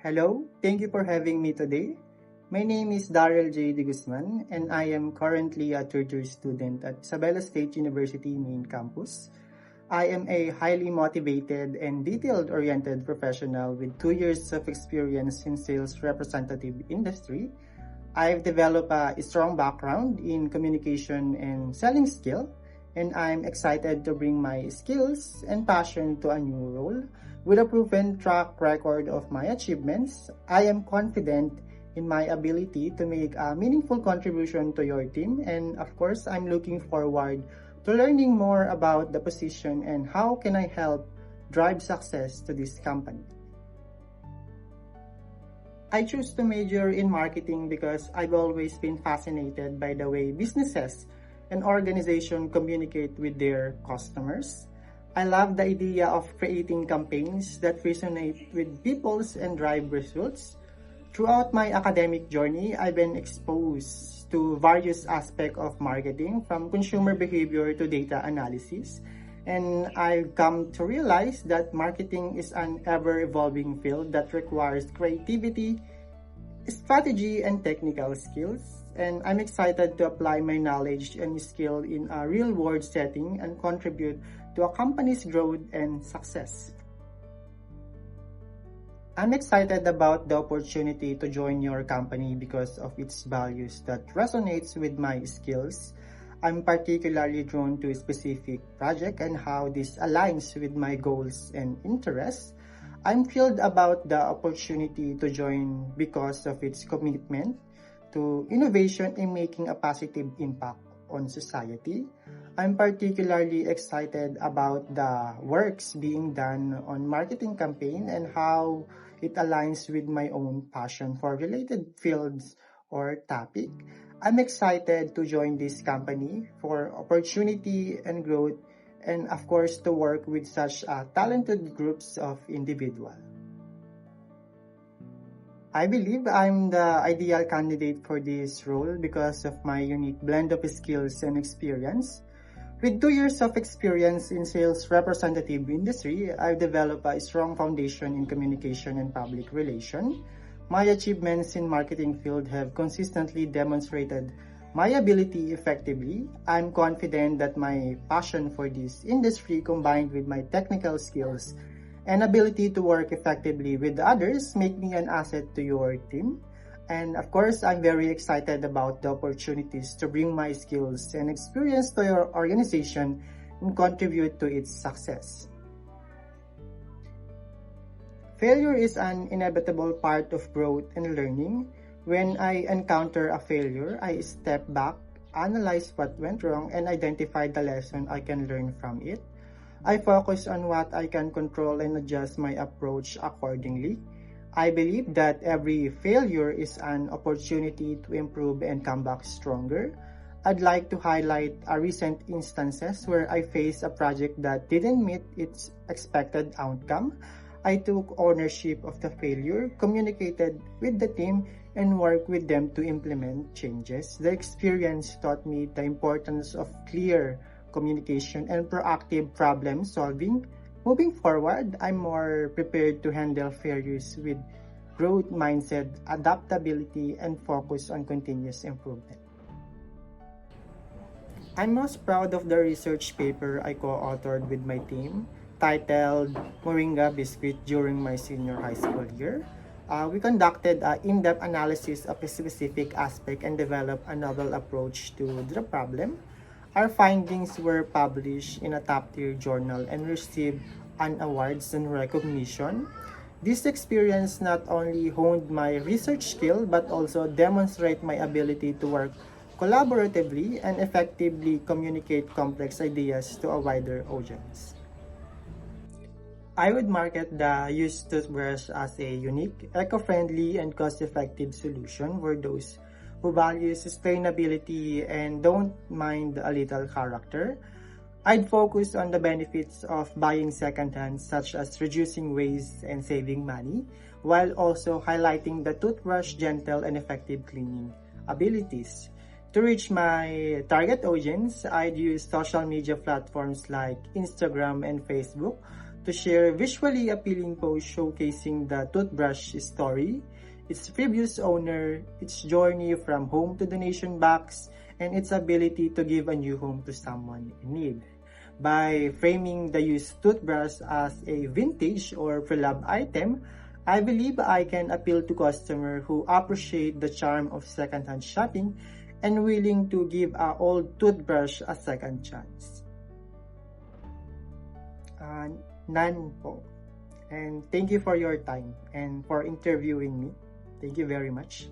Hello, thank you for having me today. My name is Daryl J. De Guzman, and I am currently a third-year student at Isabela State University main campus. I am a highly motivated and detailed-oriented professional with 2 years of experience in sales representative industry. I've developed a strong background in communication and selling skill, and I'm excited to bring my skills and passion to a new role. With a proven track record of my achievements, I am confident in my ability to make a meaningful contribution to your team, and of course, I'm looking forward to learning more about the position and how can I help drive success to this company. I choose to major in marketing because I've always been fascinated by the way businesses and organizations communicate with their customers. I love the idea of creating campaigns that resonate with people and drive results. Throughout my academic journey, I've been exposed to various aspects of marketing, from consumer behavior to data analysis, and I've come to realize that marketing is an ever-evolving field that requires creativity, strategy, and technical skills. And I'm excited to apply my knowledge and skill in a real-world setting and contribute to a company's growth and success. I'm excited about the opportunity to join your company because of its values that resonates with my skills. I'm particularly drawn to a specific project and how this aligns with my goals and interests. I'm thrilled about the opportunity to join because of its commitment to innovation and making a positive impact on society. I'm particularly excited about the works being done on marketing campaign and how it aligns with my own passion for related fields or topic. I'm excited to join this company for opportunity and growth, and of course to work with such talented groups of individuals. I believe I'm the ideal candidate for this role because of my unique blend of skills and experience. With 2 years of experience in sales representative industry, I've developed a strong foundation in communication and public relations. My achievements in marketing field have consistently demonstrated my ability effectively. I'm confident that my passion for this industry combined with my technical skills and ability to work effectively with others make me an asset to your team. And of course, I'm very excited about the opportunities to bring my skills and experience to your organization and contribute to its success. Failure is an inevitable part of growth and learning. When I encounter a failure, I step back, analyze what went wrong, and identify the lesson I can learn from it. I focus on what I can control and adjust my approach accordingly. I believe that every failure is an opportunity to improve and come back stronger. I'd like to highlight a recent instances where I faced a project that didn't meet its expected outcome. I took ownership of the failure, communicated with the team, and worked with them to implement changes. The experience taught me the importance of clear communication and proactive problem solving. Moving forward, I'm more prepared to handle failures with growth mindset, adaptability, and focus on continuous improvement. I'm most proud of the research paper I co-authored with my team, titled Moringa Biscuit during my senior high school year. We conducted an in-depth analysis of a specific aspect and developed a novel approach to the problem. Our findings were published in a top-tier journal and received an awards and recognition. This experience not only honed my research skill but also demonstrated my ability to work collaboratively and effectively communicate complex ideas to a wider audience. I would market the used toothbrush as a unique, eco-friendly, and cost-effective solution for those who value sustainability and don't mind a little character. I'd focus on the benefits of buying secondhand, such as reducing waste and saving money, while also highlighting the toothbrush gentle and effective cleaning abilities. To reach my target audience, I'd use social media platforms like Instagram and Facebook to share visually appealing posts showcasing the toothbrush story, its previous owner, its journey from home to donation box, and its ability to give a new home to someone in need. By framing the used toothbrush as a vintage or pre-loved item, I believe I can appeal to customers who appreciate the charm of secondhand shopping and willing to give an old toothbrush a second chance. None po. And thank you for your time and for interviewing me. Thank you very much.